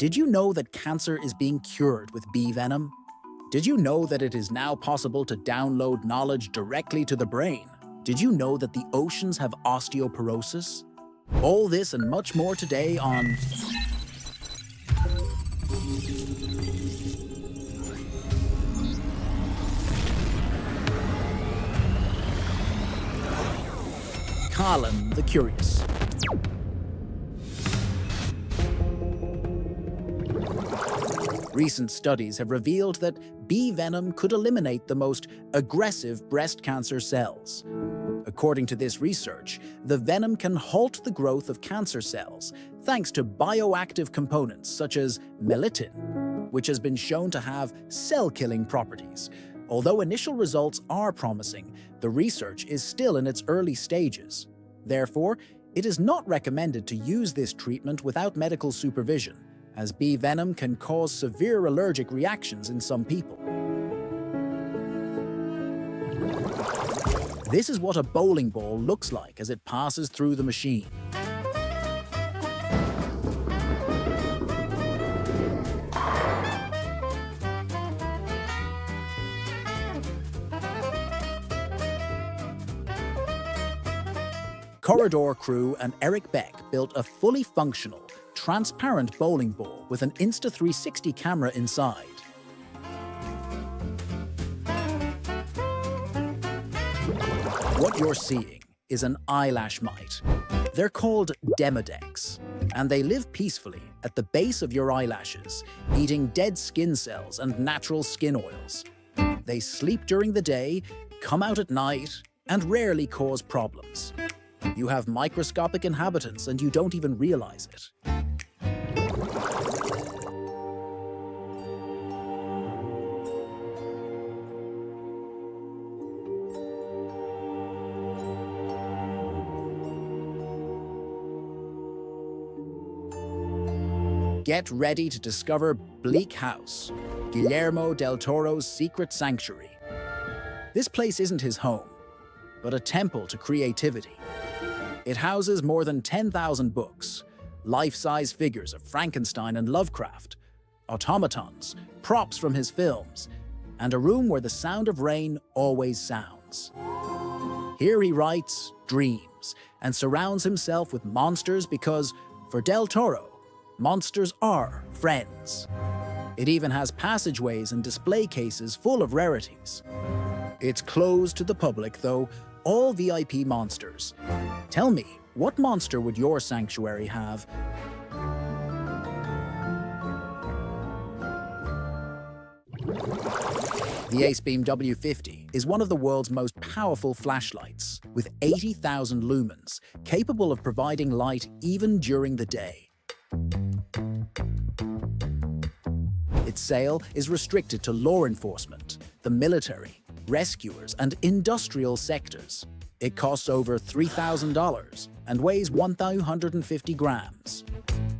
Did you know that cancer is being cured with bee venom? Did you know that it is now possible to download knowledge directly to the brain? Did you know that the oceans have osteoporosis? All this and much more today on Colin the Curious. Recent studies have revealed that bee venom could eliminate the most aggressive breast cancer cells. According to this research, the venom can halt the growth of cancer cells thanks to bioactive components such as melittin, which has been shown to have cell-killing properties. Although initial results are promising, the research is still in its early stages. Therefore, it is not recommended to use this treatment without medical supervision, as bee venom can cause severe allergic reactions in some people. This is what a bowling ball looks like as it passes through the machine. Corridor crew and Eric Beck built a fully functional, transparent bowling ball with an Insta360 camera inside. What you're seeing is an eyelash mite. They're called demodex, and they live peacefully at the base of your eyelashes, eating dead skin cells and natural skin oils. They sleep during the day, come out at night, and rarely cause problems. You have microscopic inhabitants and you don't even realize it. Get ready to discover Bleak House, Guillermo del Toro's secret sanctuary. This place isn't his home, but a temple to creativity. It houses more than 10,000 books, life-size figures of Frankenstein and Lovecraft, automatons, props from his films, and a room where the sound of rain always sounds. Here he writes, dreams, and surrounds himself with monsters because, for Del Toro, monsters are friends. It even has passageways and display cases full of rarities. It's closed to the public, though, all VIP monsters. Tell me, what monster would your sanctuary have? The Acebeam W50 is one of the world's most powerful flashlights, with 80,000 lumens, capable of providing light even during the day. Its sale is restricted to law enforcement, the military, rescuers, and industrial sectors. It costs over $3,000 and weighs 150 grams.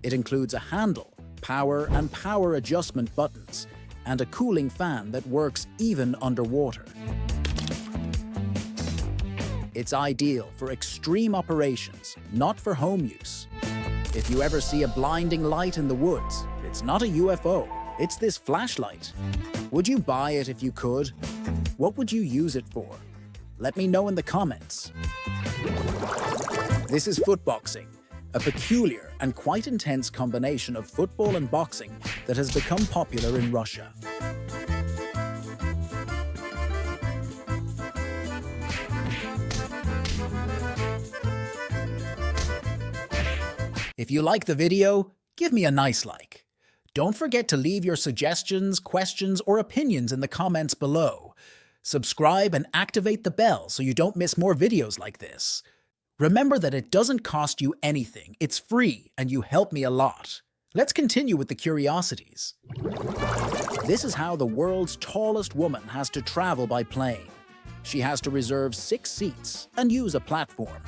It includes a handle, power and power adjustment buttons, and a cooling fan that works even underwater. It's ideal for extreme operations, not for home use. If you ever see a blinding light in the woods, it's not a UFO, it's this flashlight. Would you buy it if you could? What would you use it for? Let me know in the comments. This is footboxing, a peculiar and quite intense combination of football and boxing that has become popular in Russia. If you like the video, give me a nice like. Don't forget to leave your suggestions, questions, or opinions in the comments below. Subscribe and activate the bell so you don't miss more videos like this. Remember that it doesn't cost you anything, it's free, and you help me a lot. Let's continue with the curiosities. This is how the world's tallest woman has to travel by plane. She has to reserve 6 seats and use a platform.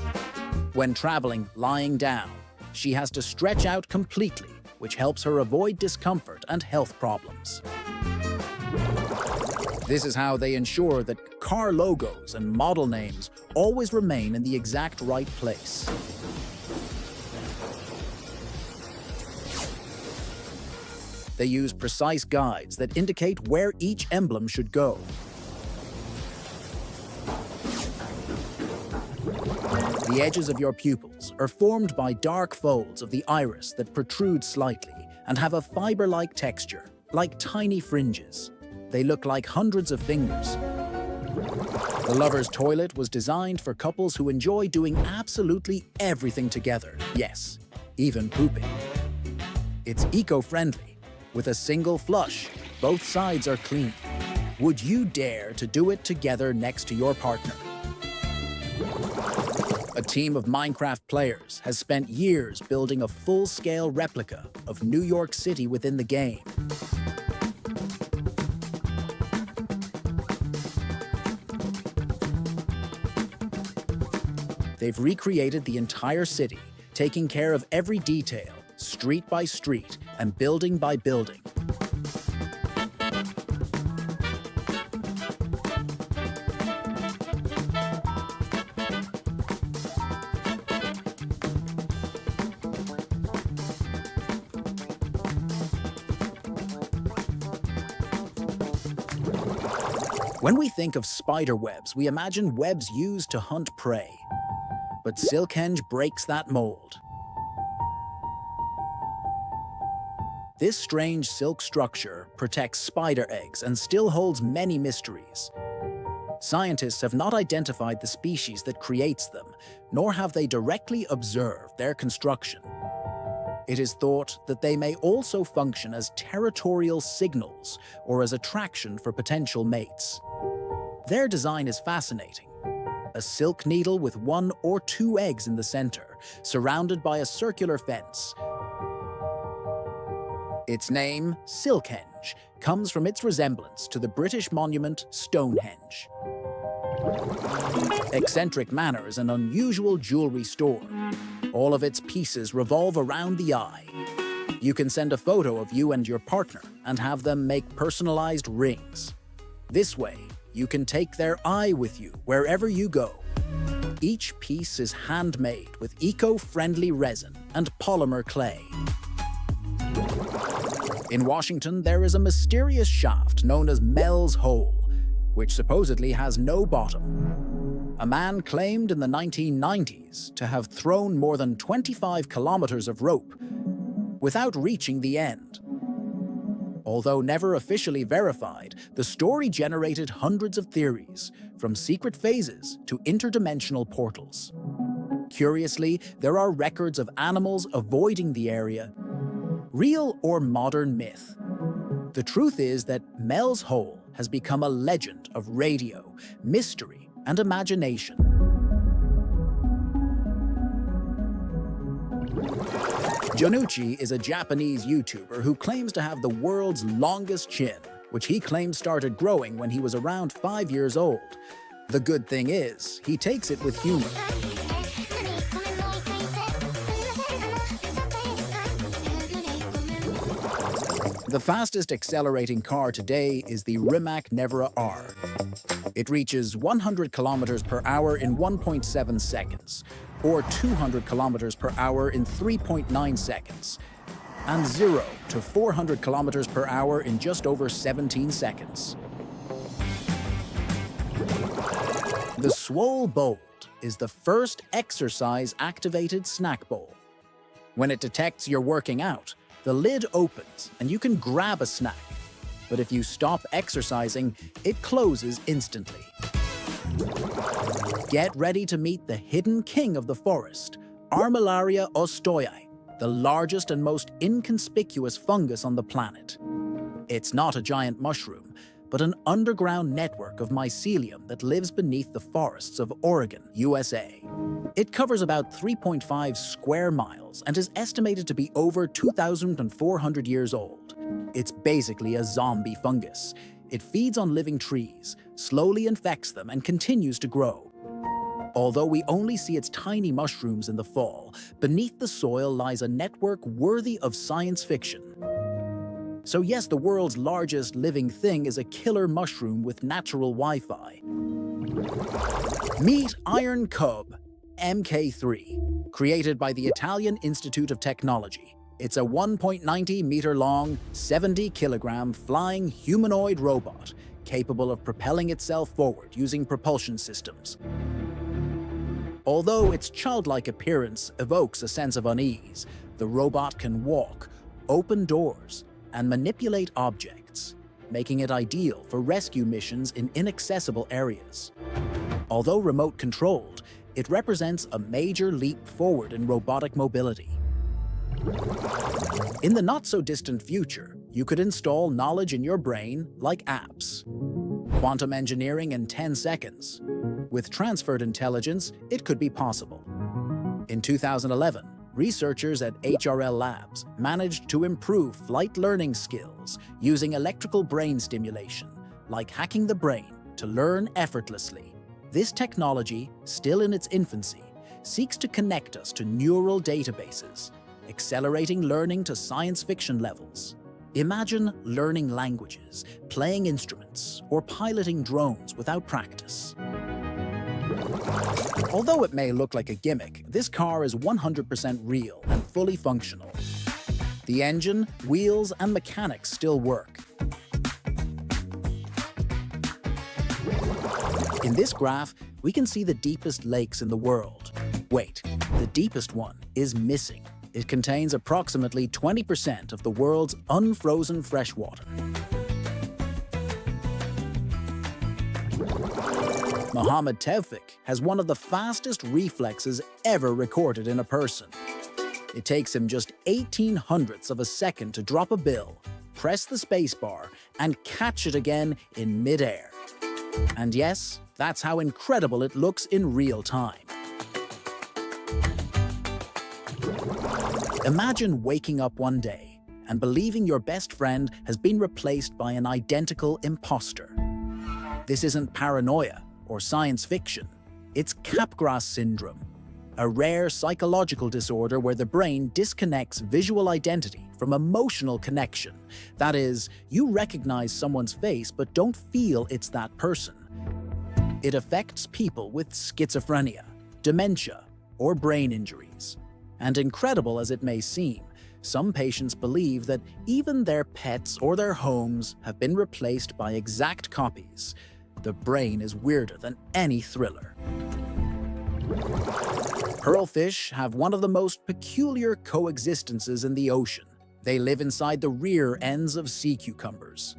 When traveling lying down, she has to stretch out completely, which helps her avoid discomfort and health problems. This is how they ensure that car logos and model names always remain in the exact right place. They use precise guides that indicate where each emblem should go. The edges of your pupils are formed by dark folds of the iris that protrude slightly and have a fiber-like texture, like tiny fringes. They look like hundreds of fingers. The lover's toilet was designed for couples who enjoy doing absolutely everything together. Yes, even pooping. It's eco-friendly. With a single flush, both sides are clean. Would you dare to do it together next to your partner? A team of Minecraft players has spent years building a full-scale replica of New York City within the game. They've recreated the entire city, taking care of every detail, street by street, and building by building. When we think of spider webs, we imagine webs used to hunt prey. But Silkhenge breaks that mold. This strange silk structure protects spider eggs and still holds many mysteries. Scientists have not identified the species that creates them, nor have they directly observed their construction. It is thought that they may also function as territorial signals or as attraction for potential mates. Their design is fascinating. A silk needle with 1 or 2 eggs in the center, surrounded by a circular fence. Its name, Silkhenge, comes from its resemblance to the British monument Stonehenge. Eccentric manners and unusual jewelry store. All of its pieces revolve around the eye. You can send a photo of you and your partner and have them make personalized rings. This way, you can take their eye with you wherever you go. Each piece is handmade with eco-friendly resin and polymer clay. In Washington, there is a mysterious shaft known as Mel's Hole, which supposedly has no bottom. A man claimed in the 1990s to have thrown more than 25 kilometers of rope without reaching the end. Although never officially verified, the story generated hundreds of theories, from secret phases to interdimensional portals. Curiously, there are records of animals avoiding the area. Real or modern myth? The truth is that Mel's Hole has become a legend of radio, mystery, and imagination. Jonucci is a Japanese YouTuber who claims to have the world's longest chin, which he claims started growing when he was around 5 years old. The good thing is, he takes it with humor. The fastest accelerating car today is the Rimac Nevera R. It reaches 100 kilometers per hour in 1.7 seconds, or 200 kilometers per hour in 3.9 seconds, and 0 to 400 kilometers per hour in just over 17 seconds. The Swole Bold is the first exercise-activated snack bowl. When it detects you're working out, the lid opens and you can grab a snack. But if you stop exercising, it closes instantly. Get ready to meet the hidden king of the forest, Armillaria ostoyi, the largest and most inconspicuous fungus on the planet. It's not a giant mushroom, but an underground network of mycelium that lives beneath the forests of Oregon, USA. It covers about 3.5 square miles and is estimated to be over 2,400 years old. It's basically a zombie fungus. It feeds on living trees, slowly infects them, and continues to grow. Although we only see its tiny mushrooms in the fall, beneath the soil lies a network worthy of science fiction. So yes, the world's largest living thing is a killer mushroom with natural Wi-Fi. Meet Iron Cub, MK3. Created by the Italian Institute of Technology, It's a 1.90-meter-long, 70-kilogram flying humanoid robot capable of propelling itself forward using propulsion systems. Although its childlike appearance evokes a sense of unease, the robot can walk, open doors, and manipulate objects, making it ideal for rescue missions in inaccessible areas. Although remote-controlled, it represents a major leap forward in robotic mobility. In the not-so-distant future, you could install knowledge in your brain like apps. Quantum engineering in 10 seconds. With transferred intelligence, it could be possible. In 2011, researchers at HRL Labs managed to improve flight learning skills using electrical brain stimulation, like hacking the brain to learn effortlessly. This technology, still in its infancy, seeks to connect us to neural databases, accelerating learning to science fiction levels. Imagine learning languages, playing instruments, or piloting drones without practice. Although it may look like a gimmick, this car is 100% real and fully functional. The engine, wheels, and mechanics still work. In this graph, we can see the deepest lakes in the world. Wait, the deepest one is missing. It contains approximately 20% of the world's unfrozen freshwater. Mohammed Tevfik has one of the fastest reflexes ever recorded in a person. It takes him just 18/100ths of a second to drop a bill, press the spacebar, and catch it again in midair. And yes, that's how incredible it looks in real time. Imagine waking up one day and believing your best friend has been replaced by an identical imposter. This isn't paranoia or science fiction. It's Capgras syndrome, a rare psychological disorder where the brain disconnects visual identity from emotional connection. That is, you recognize someone's face but don't feel it's that person. It affects people with schizophrenia, dementia, or brain injuries. And incredible as it may seem, some patients believe that even their pets or their homes have been replaced by exact copies. The brain is weirder than any thriller. Pearlfish have one of the most peculiar coexistences in the ocean. They live inside the rear ends of sea cucumbers.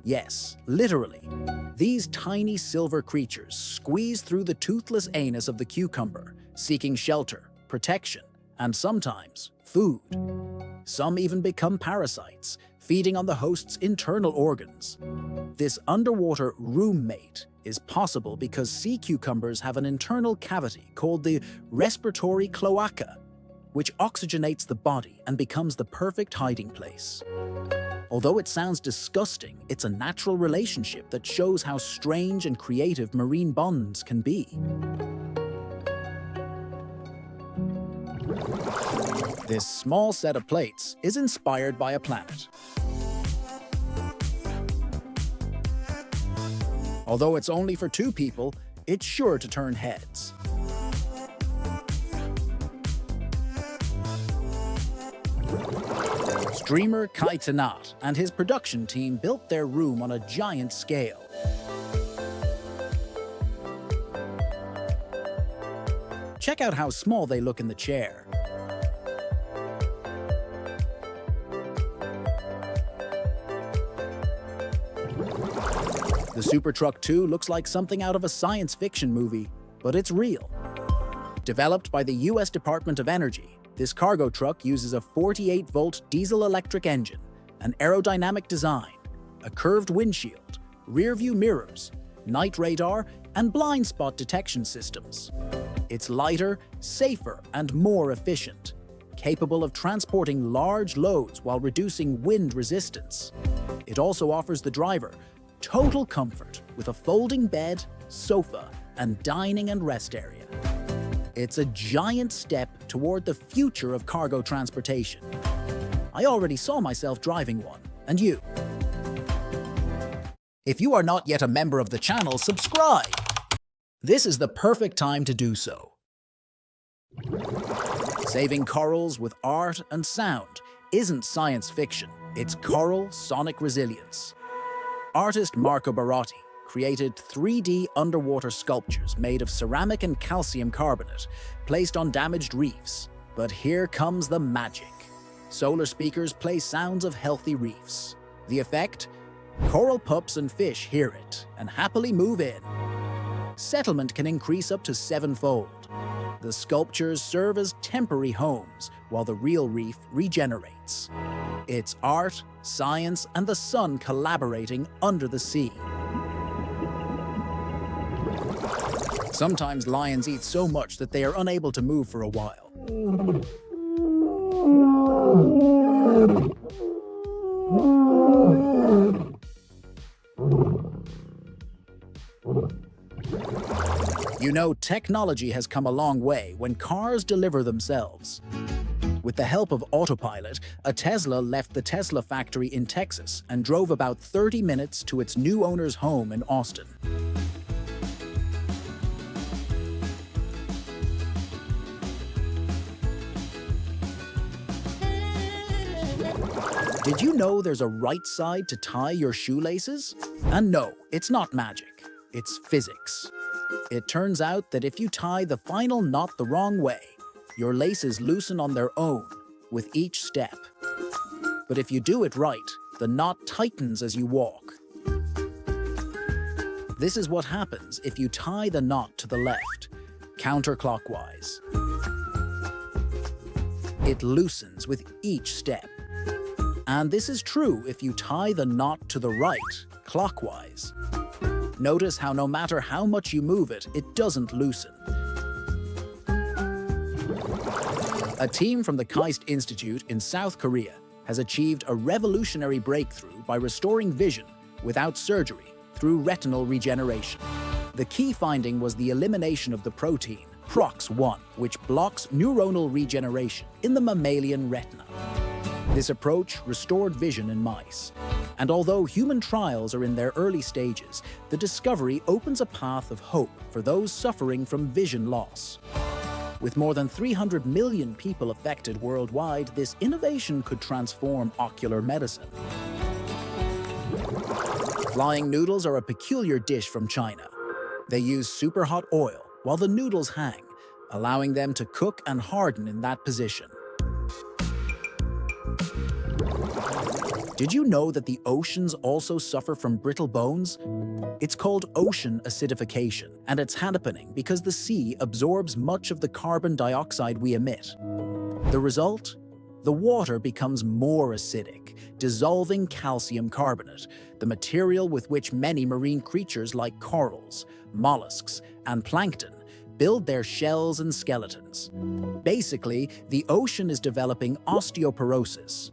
Yes, literally. These tiny silver creatures squeeze through the toothless anus of the cucumber, seeking shelter, protection, and sometimes food. Some even become parasites, feeding on the host's internal organs. This underwater roommate is possible because sea cucumbers have an internal cavity called the respiratory cloaca, which oxygenates the body and becomes the perfect hiding place. Although it sounds disgusting, it's a natural relationship that shows how strange and creative marine bonds can be. This small set of plates is inspired by a planet. Although it's only for 2 people, it's sure to turn heads. Streamer Kai Tanat and his production team built their room on a giant scale. Check out how small they look in the chair. The Super Truck 2 looks like something out of a science fiction movie, but it's real. Developed by the US Department of Energy, this cargo truck uses a 48-volt diesel-electric engine, an aerodynamic design, a curved windshield, rear-view mirrors, night radar, and blind spot detection systems. It's lighter, safer, and more efficient, capable of transporting large loads while reducing wind resistance. It also offers the driver total comfort with a folding bed, sofa, and dining and rest area. It's a giant step toward the future of cargo transportation. I already saw myself driving one, and you? If you are not yet a member of the channel, subscribe! This is the perfect time to do so. Saving corals with art and sound, isn't science fiction, it's coral sonic resilience. Artist Marco Barotti created 3D underwater sculptures made of ceramic and calcium carbonate, placed on damaged reefs. But here comes the magic. Solar speakers play sounds of healthy reefs. The effect? Coral pups and fish hear it and happily move in. Settlement can increase up to 7-fold. The sculptures serve as temporary homes while the real reef regenerates. It's art, science, and the sun collaborating under the sea. Sometimes lions eat so much that they are unable to move for a while. You know, technology has come a long way when cars deliver themselves. With the help of autopilot, a Tesla left the Tesla factory in Texas and drove about 30 minutes to its new owner's home in Austin. Did you know there's a right side to tie your shoelaces? And no, it's not magic, it's physics. It turns out that if you tie the final knot the wrong way, your laces loosen on their own with each step. But if you do it right, the knot tightens as you walk. This is what happens if you tie the knot to the left, counterclockwise. It loosens with each step. And this is true if you tie the knot to the right, clockwise. Notice how no matter how much you move it, it doesn't loosen. A team from the KAIST Institute in South Korea has achieved a revolutionary breakthrough by restoring vision without surgery through retinal regeneration. The key finding was the elimination of the protein, PROX1, which blocks neuronal regeneration in the mammalian retina. This approach restored vision in mice. And although human trials are in their early stages, the discovery opens a path of hope for those suffering from vision loss. With more than 300 million people affected worldwide, this innovation could transform ocular medicine. Flying noodles are a peculiar dish from China. They use super hot oil while the noodles hang, allowing them to cook and harden in that position. Did you know that the oceans also suffer from brittle bones? It's called ocean acidification, and it's happening because the sea absorbs much of the carbon dioxide we emit. The result? The water becomes more acidic, dissolving calcium carbonate, the material with which many marine creatures like corals, mollusks, and plankton build their shells and skeletons. Basically, the ocean is developing osteoporosis.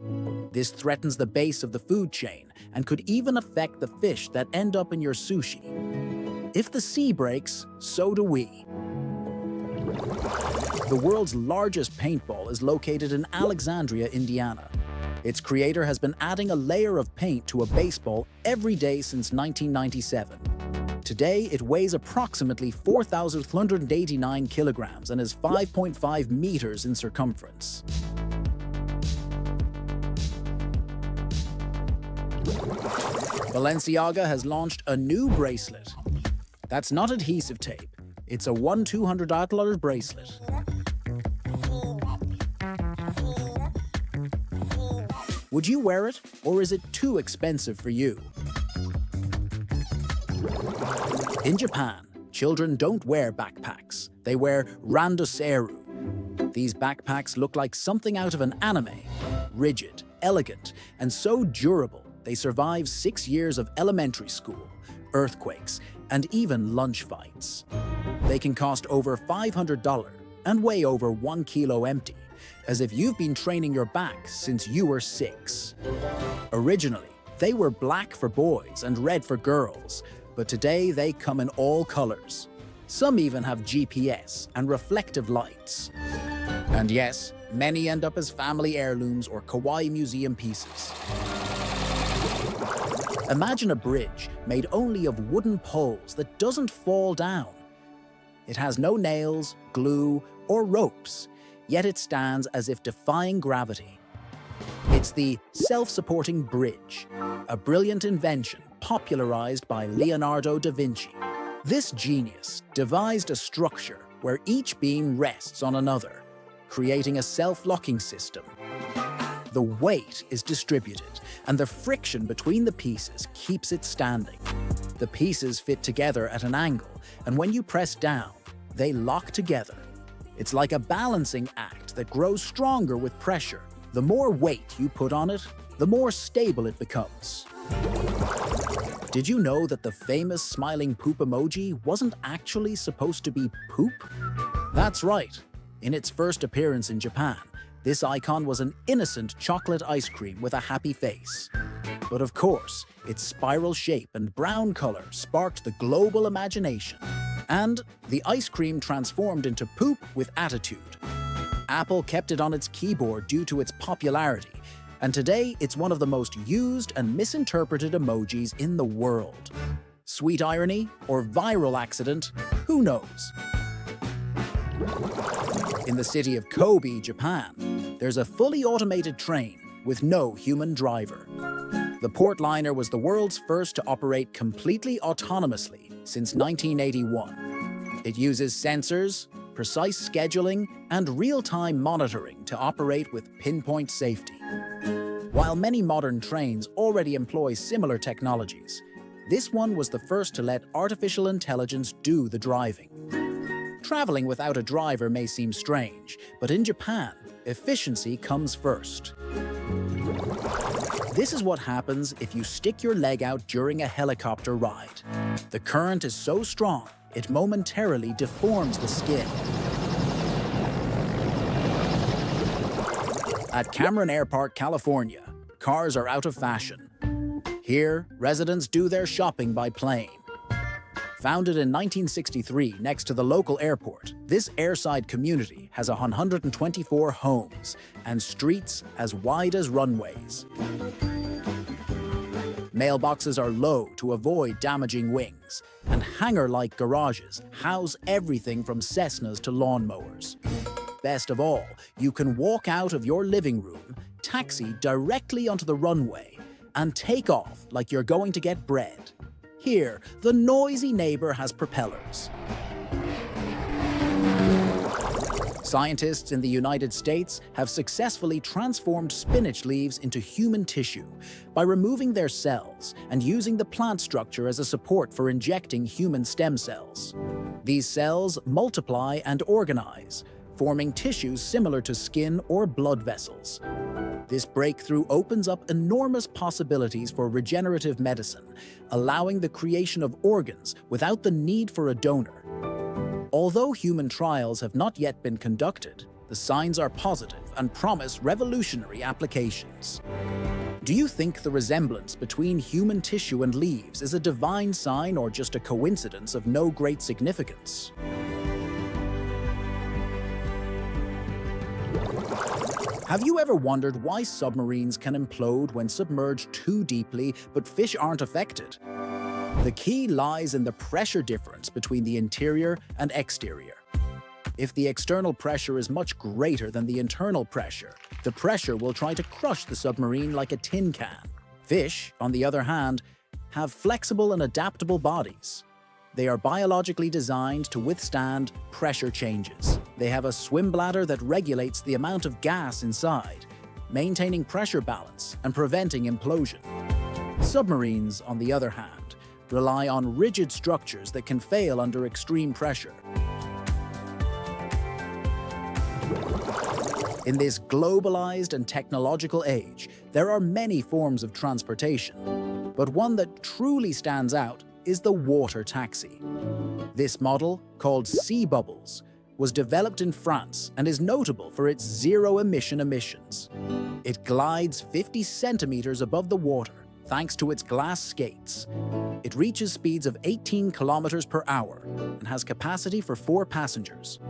This threatens the base of the food chain and could even affect the fish that end up in your sushi. If the sea breaks, so do we. The world's largest paintball is located in Alexandria, Indiana. Its creator has been adding a layer of paint to a baseball every day since 1997. Today, it weighs approximately 4,389 kilograms and is 5.5 meters in circumference. Balenciaga has launched a new bracelet. That's not adhesive tape. It's a $200 bracelet. Would you wear it, or is it too expensive for you? In Japan, children don't wear backpacks. They wear randoseru. These backpacks look like something out of an anime. Rigid, elegant, and so durable, they survive 6 years of elementary school, earthquakes, and even lunch fights. They can cost over $500 and weigh over 1 kilo empty, as if you've been training your back since you were 6. Originally, they were black for boys and red for girls, but today they come in all colors. Some even have GPS and reflective lights. And yes, many end up as family heirlooms or kawaii museum pieces. Imagine a bridge made only of wooden poles that doesn't fall down. It has no nails, glue, or ropes, yet it stands as if defying gravity. It's the self-supporting bridge, a brilliant invention popularized by Leonardo da Vinci. This genius devised a structure where each beam rests on another, creating a self-locking system. The weight is distributed, and the friction between the pieces keeps it standing. The pieces fit together at an angle, and when you press down, they lock together. It's like a balancing act that grows stronger with pressure. The more weight you put on it, the more stable it becomes. Did you know that the famous smiling poop emoji wasn't actually supposed to be poop? That's right. In its first appearance in Japan, this icon was an innocent chocolate ice cream with a happy face. But of course, its spiral shape and brown color sparked the global imagination. And the ice cream transformed into poop with attitude. Apple kept it on its keyboard due to its popularity, and today it's one of the most used and misinterpreted emojis in the world. Sweet irony or viral accident? Who knows? In the city of Kobe, Japan, there's a fully automated train with no human driver. The Portliner was the world's first to operate completely autonomously since 1981. It uses sensors, precise scheduling, and real-time monitoring to operate with pinpoint safety. While many modern trains already employ similar technologies, this one was the first to let artificial intelligence do the driving. Traveling without a driver may seem strange, but in Japan, efficiency comes first. This is what happens if you stick your leg out during a helicopter ride. The current is so strong, it momentarily deforms the skin. At Cameron Airport, California, cars are out of fashion. Here, residents do their shopping by plane. Founded in 1963 next to the local airport, this airside community has 124 homes and streets as wide as runways. Mailboxes are low to avoid damaging wings, and hangar-like garages house everything from Cessnas to lawnmowers. Best of all, you can walk out of your living room, taxi directly onto the runway, and take off like you're going to get bread. Here, the noisy neighbor has propellers. Scientists in the United States have successfully transformed spinach leaves into human tissue by removing their cells and using the plant structure as a support for injecting human stem cells. These cells multiply and organize, forming tissues similar to skin or blood vessels. This breakthrough opens up enormous possibilities for regenerative medicine, allowing the creation of organs without the need for a donor. Although human trials have not yet been conducted, the signs are positive and promise revolutionary applications. Do you think the resemblance between human tissue and leaves is a divine sign or just a coincidence of no great significance? Have you ever wondered why submarines can implode when submerged too deeply, but fish aren't affected? The key lies in the pressure difference between the interior and exterior. If the external pressure is much greater than the internal pressure, the pressure will try to crush the submarine like a tin can. Fish, on the other hand, have flexible and adaptable bodies. They are biologically designed to withstand pressure changes. They have a swim bladder that regulates the amount of gas inside, maintaining pressure balance and preventing implosion. Submarines, on the other hand, rely on rigid structures that can fail under extreme pressure. In this globalized and technological age, there are many forms of transportation, but one that truly stands out is the water taxi. This model, called Sea Bubbles, was developed in France and is notable for its zero-emission emissions. It glides 50 centimeters above the water thanks to its glass skates. It reaches speeds of 18 kilometers per hour and has capacity for 4 passengers.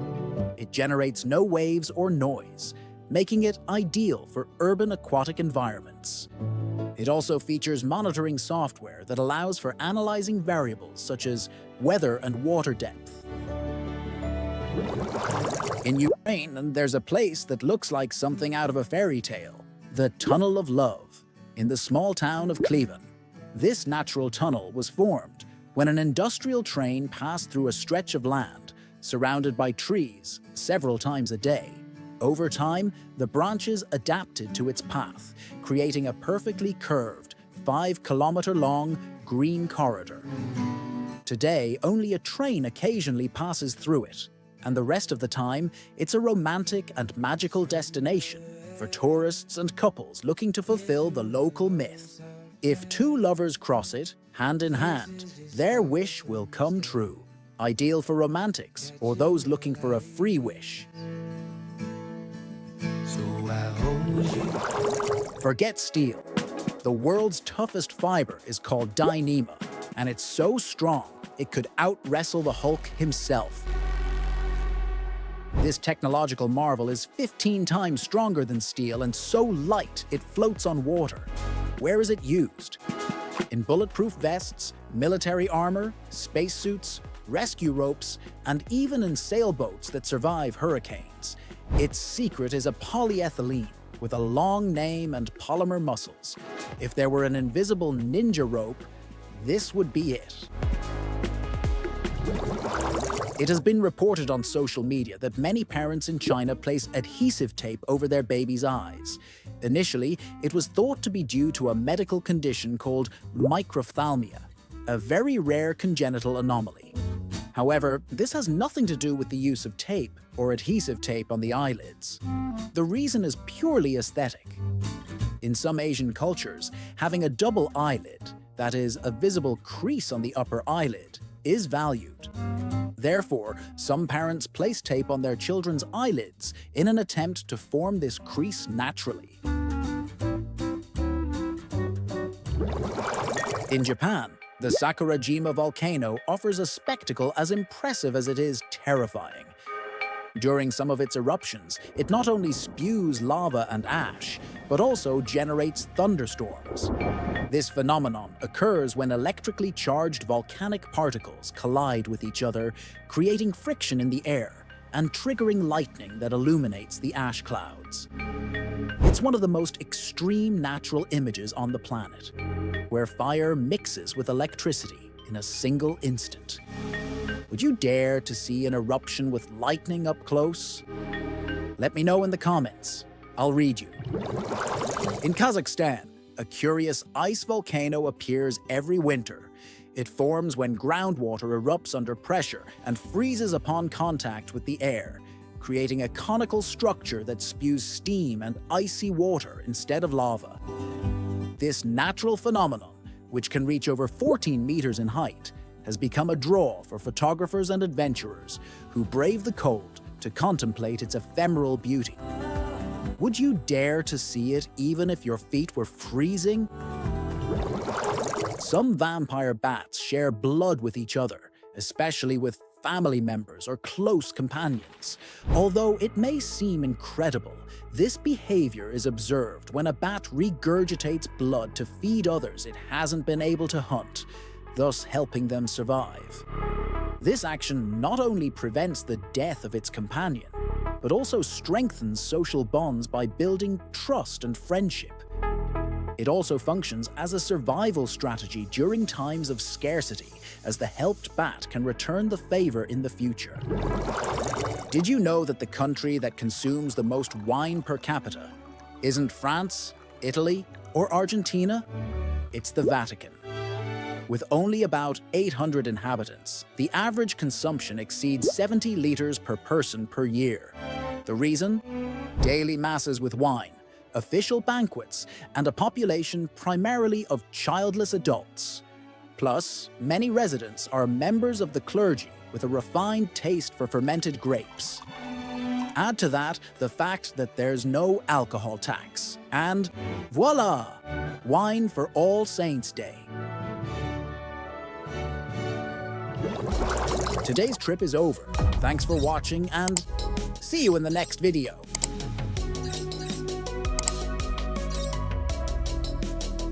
It generates no waves or noise, making it ideal for urban aquatic environments. It also features monitoring software that allows for analyzing variables such as weather and water depth. In Ukraine, there's a place that looks like something out of a fairy tale, The Tunnel of Love in the small town of Cleveland. This natural tunnel was formed when an industrial train passed through a stretch of land surrounded by trees several times a day. Over time, the branches adapted to its path, creating a perfectly curved, 5-kilometer-long green corridor. Today, only a train occasionally passes through it, and the rest of the time, it's a romantic and magical destination for tourists and couples looking to fulfill the local myth. If two lovers cross it, hand in hand, their wish will come true. Ideal for romantics or those looking for a free wish. Forget steel. The world's toughest fiber is called Dyneema, and it's so strong it could out-wrestle the Hulk himself. This technological marvel is 15 times stronger than steel and so light it floats on water. Where is it used? In bulletproof vests, military armor, spacesuits, rescue ropes, and even in sailboats that survive hurricanes. Its secret is a polyethylene with a long name and polymer muscles. If there were an invisible ninja rope, this would be it. It has been reported on social media that many parents in China place adhesive tape over their babies' eyes. Initially, it was thought to be due to a medical condition called microphthalmia, a very rare congenital anomaly. However, this has nothing to do with the use of tape or adhesive tape on the eyelids. The reason is purely aesthetic. In some Asian cultures, having a double eyelid, that is, a visible crease on the upper eyelid, is valued. Therefore, some parents place tape on their children's eyelids in an attempt to form this crease naturally. In Japan, the Sakurajima volcano offers a spectacle as impressive as it is terrifying. During some of its eruptions, it not only spews lava and ash, but also generates thunderstorms. This phenomenon occurs when electrically charged volcanic particles collide with each other, creating friction in the air and triggering lightning that illuminates the ash clouds. It's one of the most extreme natural images on the planet, where fire mixes with electricity in a single instant. Would you dare to see an eruption with lightning up close? Let me know in the comments. I'll read you. In Kazakhstan, a curious ice volcano appears every winter. It forms when groundwater erupts under pressure and freezes upon contact with the air, creating a conical structure that spews steam and icy water instead of lava. This natural phenomenon, which can reach over 14 meters in height, has become a draw for photographers and adventurers who brave the cold to contemplate its ephemeral beauty. Would you dare to see it even if your feet were freezing? Some vampire bats share blood with each other, especially with family members or close companions. Although it may seem incredible, this behavior is observed when a bat regurgitates blood to feed others it hasn't been able to hunt, thus helping them survive. This action not only prevents the death of its companion, but also strengthens social bonds by building trust and friendship. It also functions as a survival strategy during times of scarcity, as the helped bat can return the favor in the future. Did you know that the country that consumes the most wine per capita isn't France, Italy, or Argentina? It's the Vatican. With only about 800 inhabitants, the average consumption exceeds 70 liters per person per year. The reason? Daily masses with wine, official banquets, and a population primarily of childless adults. Plus, many residents are members of the clergy with a refined taste for fermented grapes. Add to that the fact that there's no alcohol tax, and voila! Wine for All Saints' Day. Today's trip is over. Thanks for watching and see you in the next video.